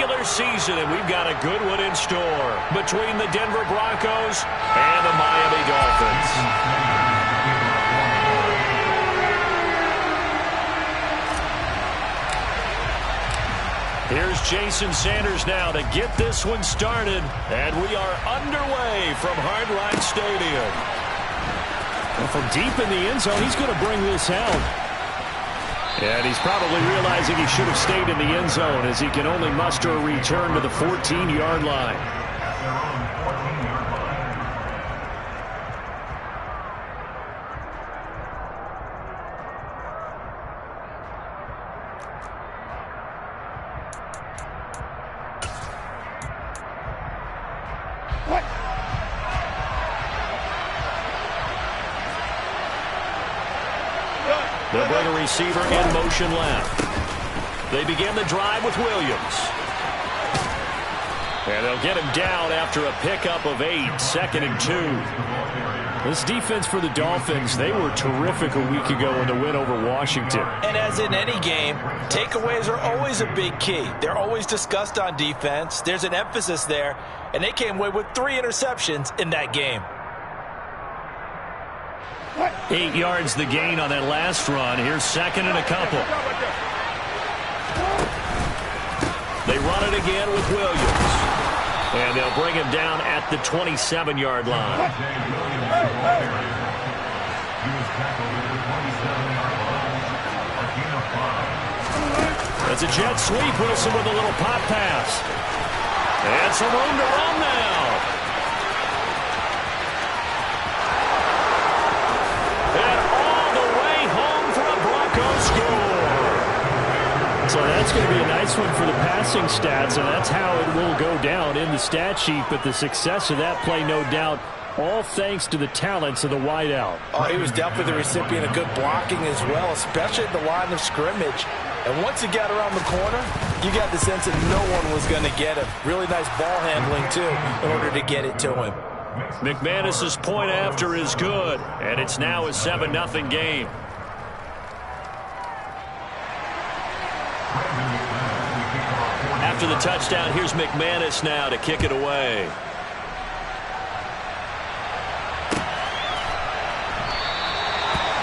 regular season, and we've got a good one in store between the Denver Broncos and the Miami Dolphins. Here's Jason Sanders now to get this one started, and we are underway from Hard Rock Stadium. And from deep in the end zone, he's going to bring this out. And he's probably realizing he should have stayed in the end zone as he can only muster a return to the 14-yard line. They'll bring a receiver in motion left. They begin the drive with Williams. And they'll get him down after a pickup of 8, 2nd and 2. This defense for the Dolphins, they were terrific a week ago in the win over Washington. And as in any game, takeaways are always a big key. They're always discussed on defense. There's an emphasis there, and they came away with 3 interceptions in that game. 8 yards the gain on that last run. Here's 2nd and a couple. They run it again with Williams. And they'll bring him down at the 27-yard line. That's a jet sweep. Wilson with a little pop pass. And some room to run now. So that's going to be a nice one for the passing stats, and that's how it will go down in the stat sheet. But the success of that play, no doubt, all thanks to the talents of the wideout. Oh, he was definitely the recipient of good blocking as well, especially at the line of scrimmage. And once he got around the corner, you got the sense that no one was going to get him. Really nice ball handling, too, in order to get it to him. McManus's point after is good, and it's now a 7-0 game. After the touchdown, here's McManus now to kick it away.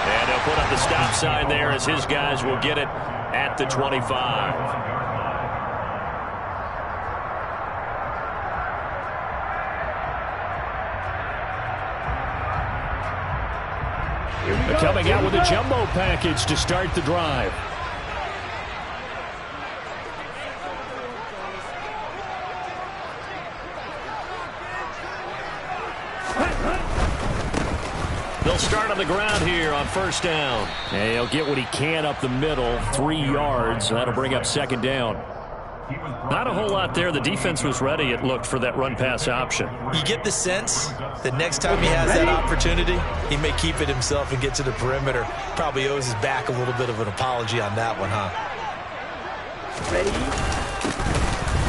And they'll put up the stop sign there as his guys will get it at the 25. Coming out with a jumbo package to start the drive. They'll start on the ground here on 1st down. And he'll get what he can up the middle, 3 yards. That'll bring up 2nd down. Not a whole lot there. The defense was ready, it looked, for that run-pass option. You get the sense that next time he has that opportunity, he may keep it himself and get to the perimeter. Probably owes his back a little bit of an apology on that one, huh? Ready?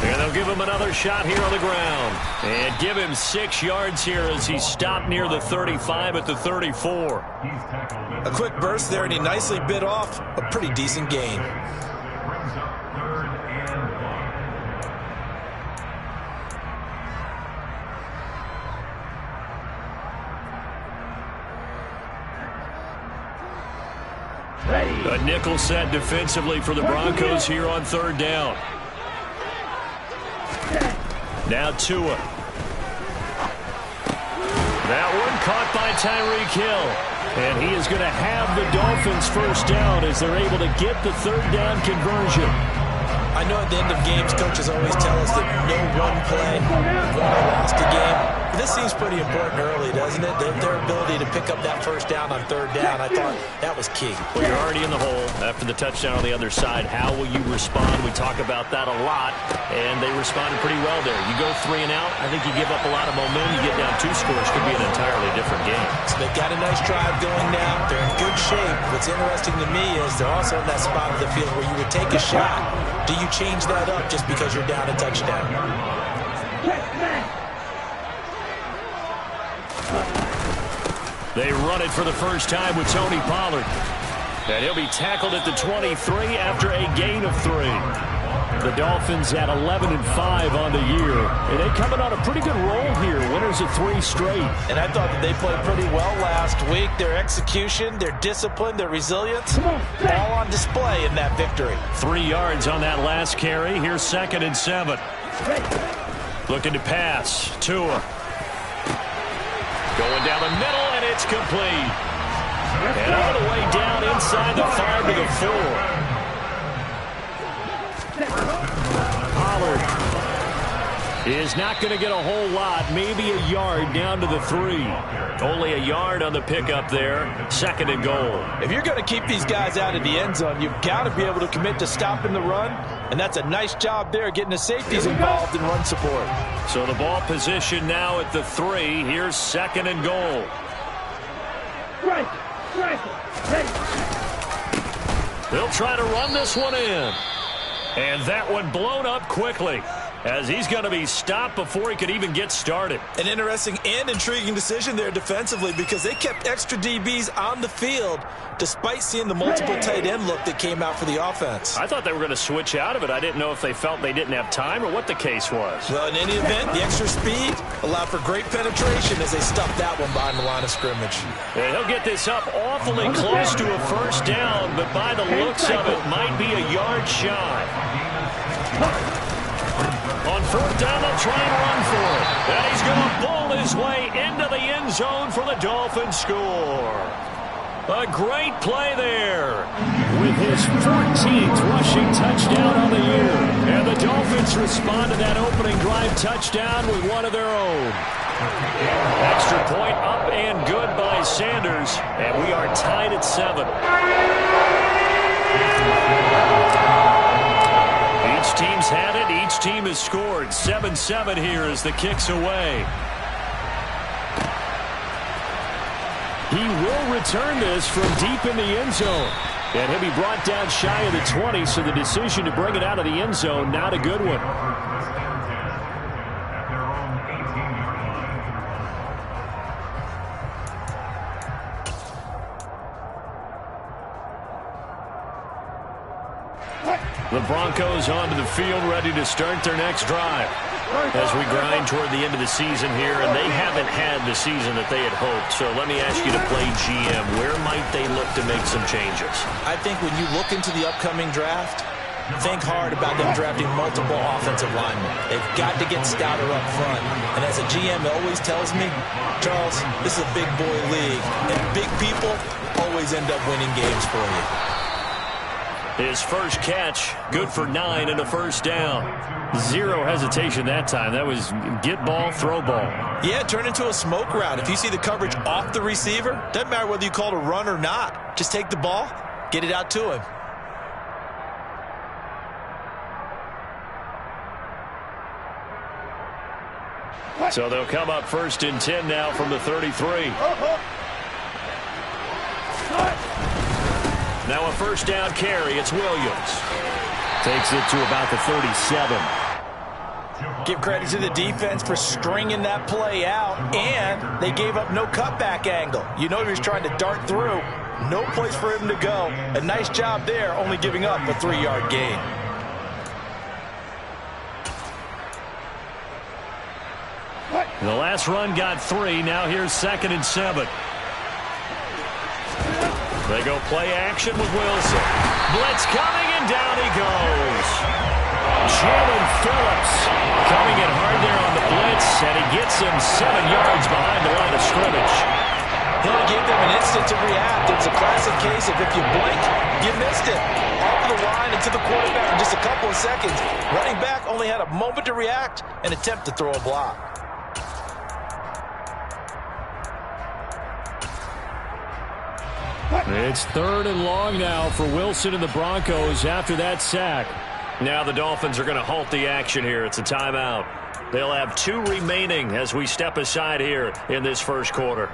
And they'll give him another shot here on the ground. And give him 6 yards here as he stopped near the 35 at the 34. A quick burst there, and he nicely bit off a pretty decent gain. A nickel set defensively for the Broncos here on 3rd down. Now Tua. That one caught by Tyreek Hill. And he is going to have the Dolphins 1st down as they're able to get the 3rd down conversion. I know at the end of games, coaches always tell us that no one play won or lost a game. This seems pretty important early, doesn't it? Their ability to pick up that 1st down on 3rd down, I thought that was key. Well, you're already in the hole after the touchdown on the other side. How will you respond? We talk about that a lot, and they responded pretty well there. You go 3 and out, I think you give up a lot of momentum. You get down 2 scores, could be an entirely different game. So they've got a nice drive going now. They're in good shape. What's interesting to me is they're also in that spot of the field where you would take a shot. Do you change that up just because you're down a touchdown? They run it for the first time with Tony Pollard. And he'll be tackled at the 23 after a gain of 3. The Dolphins at 11-5 on the year. And they coming on a pretty good roll here. Winners of 3 straight. And I thought that they played pretty well last week. Their execution, their discipline, their resilience, all on display in that victory. 3 yards on that last carry. Here's 2nd and 7. Looking to pass. Tua. Going down the middle, and it's complete. And all the way down inside the 5 to the 4. Pollard is not going to get a whole lot, maybe a yard down to the 3. Only a yard on the pickup there. 2nd and goal. If you're going to keep these guys out of the end zone, you've got to be able to commit to stopping the run, and that's a nice job there getting the safeties involved in run support. So the ball position now at the 3. Here's 2nd and goal. They'll try to run this one in. And that one blown up quickly, as he's going to be stopped before he could even get started. An interesting and intriguing decision there defensively, because they kept extra DBs on the field despite seeing the multiple tight end look that came out for the offense. I thought they were going to switch out of it. I didn't know if they felt they didn't have time or what the case was. Well, in any event, the extra speed allowed for great penetration as they stuffed that one behind the line of scrimmage. And he'll get this up awfully close to a first down, but by the looks of it, might be a yard shy. On 4th down, they'll try and run for it. And he's going to bull his way into the end zone for the Dolphins score. A great play there with his 14th rushing touchdown on the year. And the Dolphins respond to that opening drive touchdown with one of their own. Extra point up and good by Sanders. And we are tied at 7. Each team's had it. Each team has scored. 7-7 here as the kick's away. He will return this from deep in the end zone. And he'll be brought down shy of the 20, so the decision to bring it out of the end zone, not a good one. The Broncos onto the field, ready to start their next drive. As we grind toward the end of the season here, and they haven't had the season that they had hoped. So let me ask you to play GM. Where might they look to make some changes? I think when you look into the upcoming draft, think hard about them drafting multiple offensive linemen. They've got to get stouter up front. And as a GM always tells me, Charles, this is a big boy league, and big people always end up winning games for you. His first catch, good for 9 and a first down. Zero hesitation that time. That was get ball, throw ball. Yeah, turn into a smoke route. If you see the coverage off the receiver, doesn't matter whether you call it a run or not. Just take the ball, get it out to him. So they'll come up 1st and 10 now from the 33. Now a first down carry. It's Williams. Takes it to about the 37. Give credit to the defense for stringing that play out, and they gave up no cutback angle. You know he was trying to dart through. No place for him to go. A nice job there, only giving up a 3-yard gain. The last run got 3. Now here's 2nd and 7. They go play action with Wilson. Blitz coming, and down he goes. Jalen Phillips coming in hard there on the blitz, and he gets him 7 yards behind the line of scrimmage. He gave them an instant to react. It's a classic case of if you blink, you missed it. Off the line and to the quarterback in just a couple of seconds. Running back only had a moment to react and attempt to throw a block. It's 3rd and long now for Wilson and the Broncos after that sack. Now the Dolphins are going to halt the action here. It's a timeout. They'll have 2 remaining as we step aside here in this first quarter.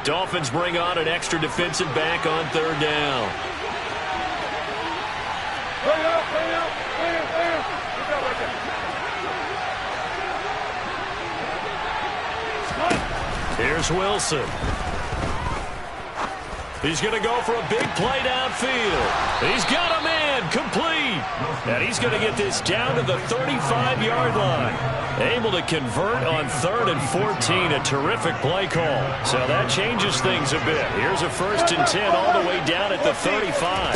Dolphins bring on an extra defensive back on 3rd down. Here's Wilson. He's going to go for a big play downfield. He's got a man complete. And he's going to get this down to the 35-yard line. Able to convert on 3rd and 14. A terrific play call. So that changes things a bit. Here's a 1st and 10 all the way down at the 35.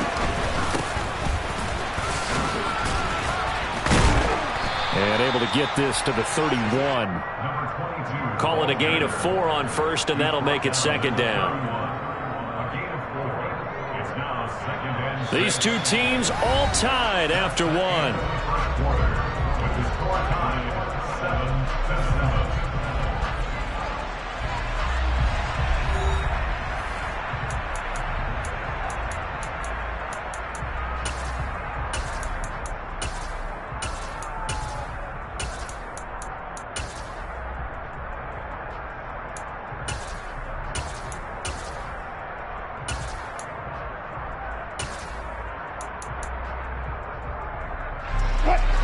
And able to get this to the 31. Call it a gain of 4 on 1st, and that'll make it 2nd down. These two teams all tied after one.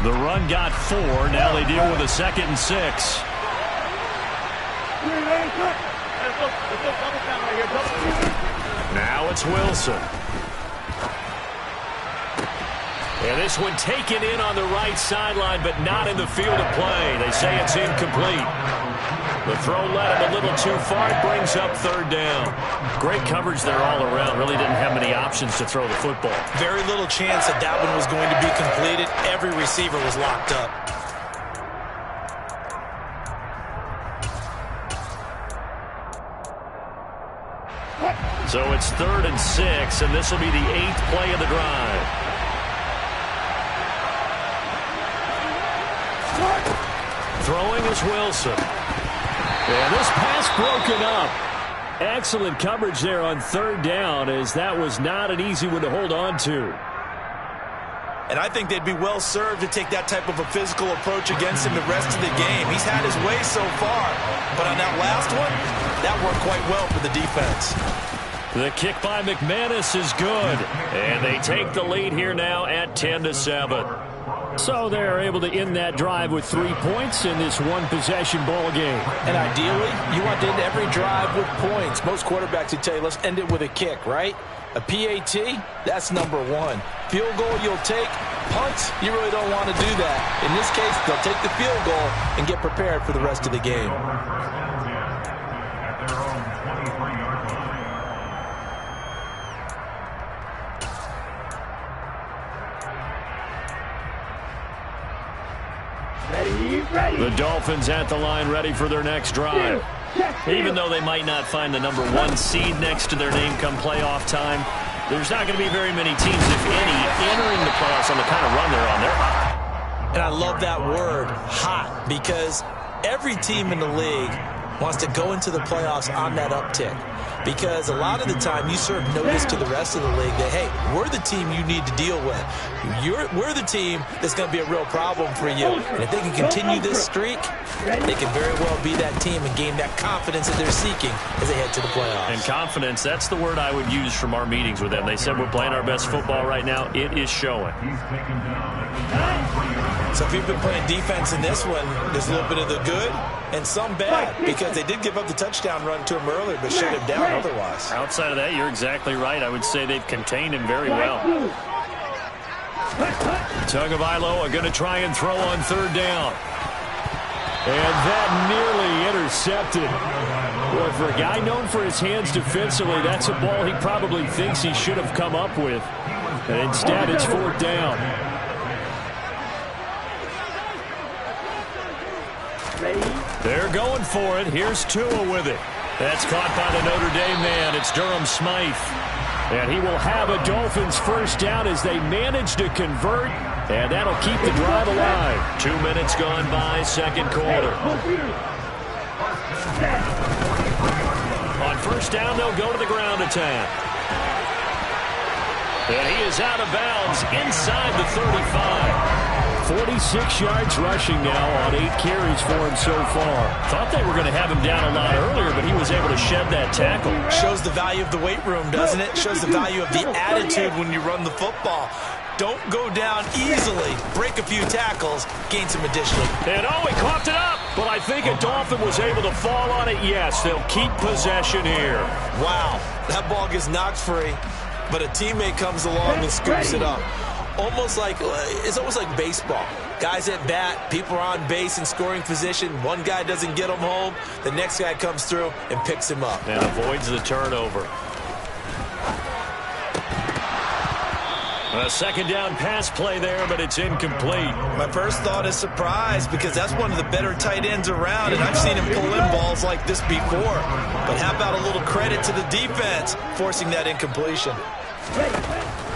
The run got 4. Now they deal with a 2nd and 6. Now it's Wilson. And this one taken in on the right sideline, but not in the field of play. They say it's incomplete. The throw led him a little too far. It brings up 3rd down. Great coverage there all around. Really didn't have many options to throw the football. Very little chance that that one was going to be completed. Every receiver was locked up. So it's 3rd and 6, and this will be the 8th play of the drive. Throwing is Wilson. And this pass broken up. Excellent coverage there on 3rd down, as that was not an easy one to hold on to. And I think they'd be well served to take that type of a physical approach against him the rest of the game. He's had his way so far, but on that last one, that worked quite well for the defense. The kick by McManus is good, and they take the lead here now at 10-7. So they're able to end that drive with 3 points in this one-possession ball game. And ideally, you want to end every drive with points. Most quarterbacks would tell you, let's end it with a kick, right? A PAT, that's number 1. Field goal you'll take. Punts, you really don't want to do that. In this case, they'll take the field goal and get prepared for the rest of the game. The Dolphins at the line, ready for their next drive. Even though they might not find the number 1 seed next to their name come playoff time, there's not going to be very many teams, if any, entering the playoffs on the kind of run they're on. They're hot. And I love that word, hot, because every team in the league wants to go into the playoffs on that uptick. Because a lot of the time you serve notice to the rest of the league that, hey, we're the team you need to deal with. We're the team that's going to be a real problem for you. And if they can continue this streak, they can very well be that team and gain that confidence that they're seeking as they head to the playoffs. And confidence, that's the word I would use from our meetings with them. They said we're playing our best football right now. It is showing. So if you've been playing defense in this one, there's a little bit of the good and some bad, because they did give up the touchdown run to him earlier, but shut him down otherwise. Outside of that, you're exactly right. I would say they've contained him very well. Tagovailoa are going to try and throw on 3rd down. And that nearly intercepted. Boy, for a guy known for his hands defensively, that's a ball he probably thinks he should have come up with. And instead, it's 4th down. They're going for it. Here's Tua with it. That's caught by the Notre Dame man. It's Durham Smythe. And he will have a Dolphins 1st down as they manage to convert. And that'll keep the drive alive. 2 minutes gone by, 2nd quarter. On 1st down, they'll go to the ground attack. And he is out of bounds inside the 35. 46 yards rushing now on 8 carries for him so far. Thought they were going to have him down a lot earlier, but he was able to shed that tackle. Shows the value of the weight room, doesn't it? Shows the value of the attitude when you run the football. Don't go down easily. Break a few tackles, gain some additional. And he coughed it up. But I think a Dolphin was able to fall on it. Yes, they'll keep possession here. Wow. That ball gets knocked free, but a teammate comes along and scoops it up. It's almost like baseball. Guys at bat, people are on base in scoring position. One guy doesn't get him home. The next guy comes through and picks him up. And avoids the turnover. A second down pass play there, but it's incomplete. My first thought is surprise, because that's one of the better tight ends around, and I've seen him pull in balls like this before. But how about a little credit to the defense forcing that incompletion?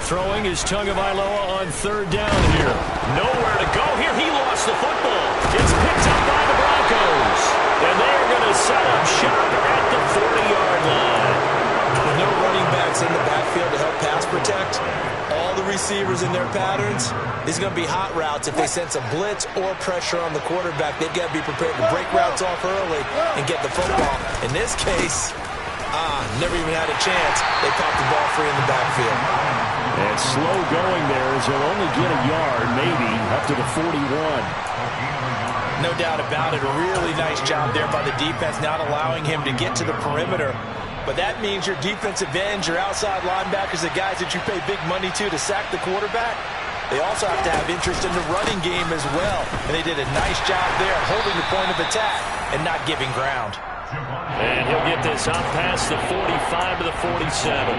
Throwing is Tagovailoa on third down here. Nowhere to go here. He lost the football. It's picked up by the Broncos. And they're going to set up shop at the 40-yard line. With no running backs in the backfield to help pass protect, all the receivers in their patterns, these are going to be hot routes. If they sense a blitz or pressure on the quarterback, they've got to be prepared to break routes off early and get the football. In this case, never even had a chance. They popped the ball free in the backfield. And slow going there as he'll only get a yard, maybe, up to the 41. No doubt about it. A really nice job there by the defense, not allowing him to get to the perimeter. But that means your defensive ends, your outside linebackers, the guys that you pay big money to sack the quarterback, they also have to have interest in the running game as well. And they did a nice job there holding the point of attack and not giving ground. And he'll get this up past the 45 to the 47.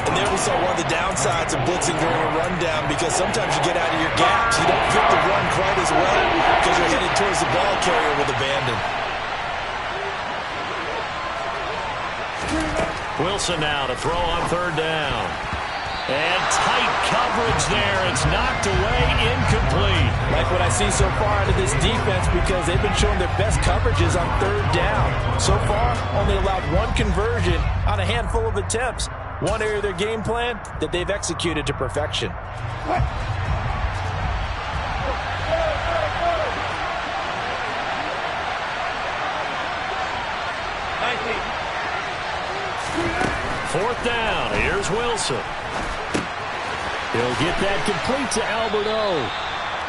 And there we saw one of the downsides of blitzing during a rundown, because sometimes you get out of your gaps. You don't fit the run quite as well because you're headed towards the ball carrier with abandon. Wilson now to throw on third down. And tight coverage there. It's knocked away, incomplete. Like what I see so far out of this defense, because they've been showing their best coverages on third down. So far, only allowed one conversion on a handful of attempts. One area of their game plan that they've executed to perfection. Fourth down. Here's Wilson. He'll get that complete to Albert O.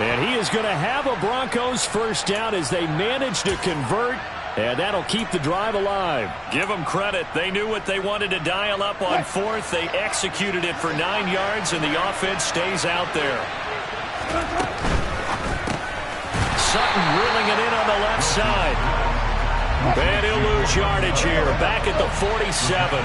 And he is going to have a Broncos first down as they manage to convert. And that'll keep the drive alive. Give them credit. They knew what they wanted to dial up on fourth. They executed it for 9 yards, and the offense stays out there. Sutton reeling it in on the left side. And he'll lose yardage here. Back at the 47.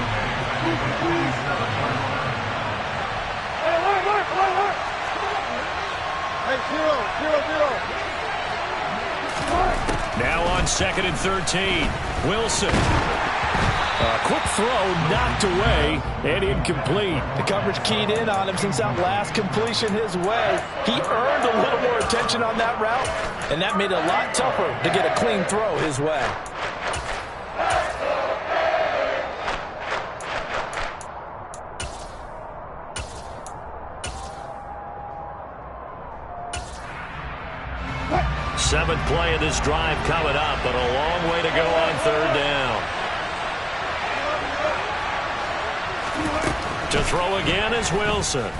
Now on 2nd and 13. Wilson. A quick throw knocked away and incomplete. The coverage keyed in on him since that last completion his way. He earned a little more attention on that route, and that made it a lot tougher to get a clean throw his way. Seventh play of this drive coming up, but a long way to go on third down. To throw again is Wilson.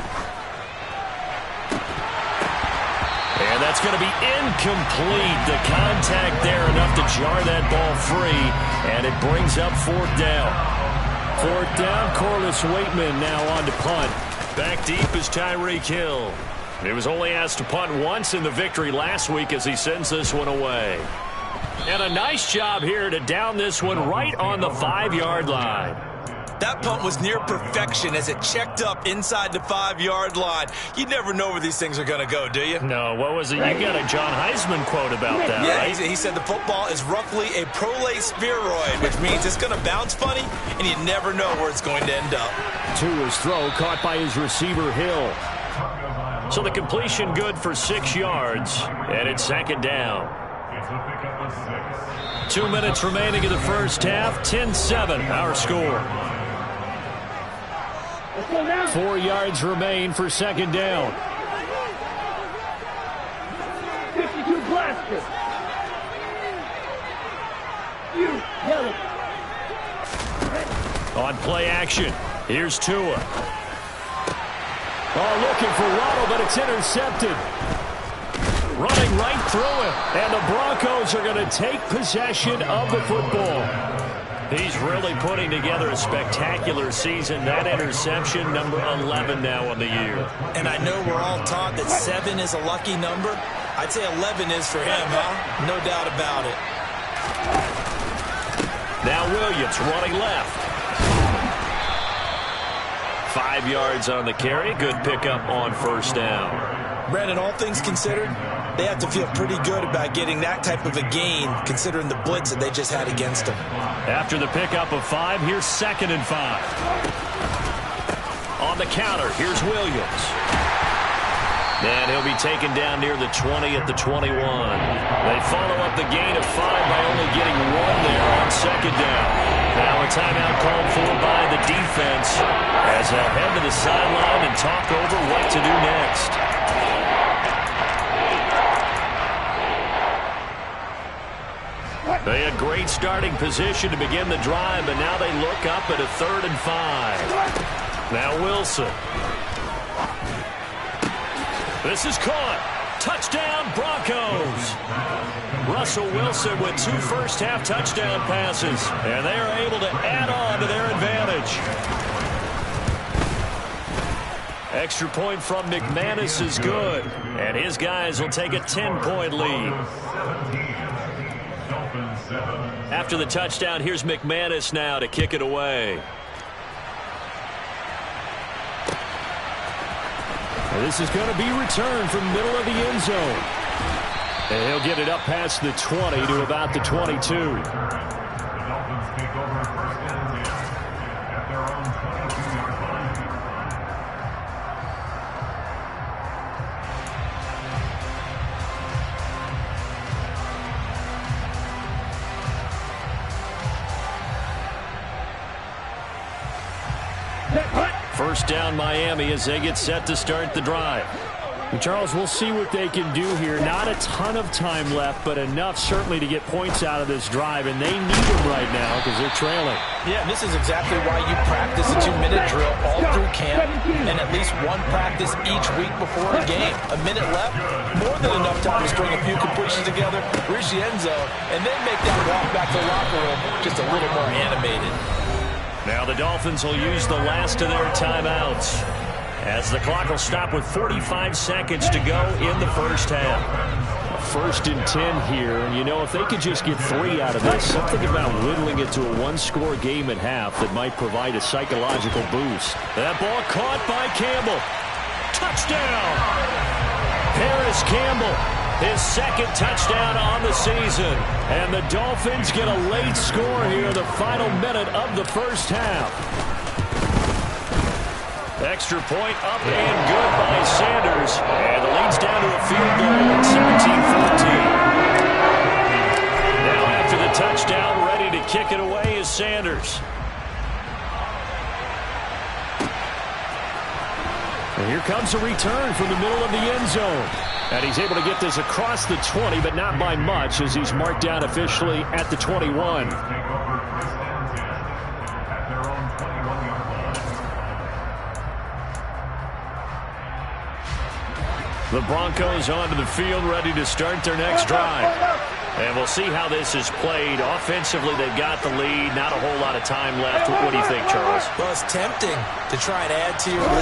And that's going to be incomplete. The contact there enough to jar that ball free, and it brings up fourth down. Fourth down, Corliss Waitman now on to punt. Back deep is Tyreek Hill. He was only asked to punt once in the victory last week as he sends this one away. And a nice job here to down this one right on the 5-yard line. That punt was near perfection as it checked up inside the 5-yard line. You never know where these things are going to go, do you? No, what was it? You got a John Heisman quote about that, yeah, right? He said the football is roughly a prolate spheroid, which means it's going to bounce funny, and you never know where it's going to end up. To his throw, caught by his receiver, Hill. So the completion good for 6 yards, and it's 2nd down. 2 minutes remaining in the first half, 10-7 our score. 4 yards remain for 2nd down. 52 blaster. You yell it. On play action, here's Tua. Oh, looking for Waddle, but it's intercepted. Running right through him. And the Broncos are going to take possession of the football. He's really putting together a spectacular season. That interception, number 11 now on the year. And I know we're all taught that 7 is a lucky number. I'd say 11 is for him, huh? No doubt about it. Now Williams running left. 5 yards on the carry. Good pickup on first down. Brandon, all things considered, they have to feel pretty good about getting that type of a gain, considering the blitz that they just had against them. After the pickup of 5, here's 2nd and 5. On the counter, here's Williams. And he'll be taken down near the 20 at the 21. They follow up the gain of 5 by only getting 1 there on 2nd down. Now a timeout called for by the defense as they'll head to the sideline and talk over what to do next. They had great starting position to begin the drive, but now they look up at a 3rd and 5. Now Wilson. This is caught. Touchdown, Broncos. Russell Wilson with 2 first-half touchdown passes, and they are able to add on to their advantage. Extra point from McManus is good, and his guys will take a 10-point lead. After the touchdown, here's McManus now to kick it away. And this is going to be returned from the middle of the end zone. And he'll get it up past the 20 to about the 22. First down, Miami, as they get set to start the drive. And Charles, we'll see what they can do here. Not a ton of time left, but enough certainly to get points out of this drive, and they need them right now because they're trailing. Yeah, this is exactly why you practice a 2-minute drill all through camp and at least 1 practice each week before a game. A minute left, more than enough time to string a few completions together, reach the end zone, and then make that walk back to the locker room just a little more animated. Now the Dolphins will use the last of their timeouts as the clock will stop with 45 seconds to go in the first half. 1st and 10 here, and you know, if they could just get 3 out of this, something about whittling it to a 1-score game at half that might provide a psychological boost. That ball caught by Campbell. Touchdown! Paris Campbell, his 2nd touchdown on the season. And the Dolphins get a late score here in the final minute of the first half. Extra point up and good by Sanders. And the lead's down to a field goal at 17-14. Now after the touchdown, ready to kick it away is Sanders. And here comes a return from the middle of the end zone. And he's able to get this across the 20, but not by much as he's marked down officially at the 21. The Broncos onto the field, ready to start their next drive. And we'll see how this is played. Offensively, they've got the lead. Not a whole lot of time left. What do you think, Charles? Well, it's tempting to try and add to your lead.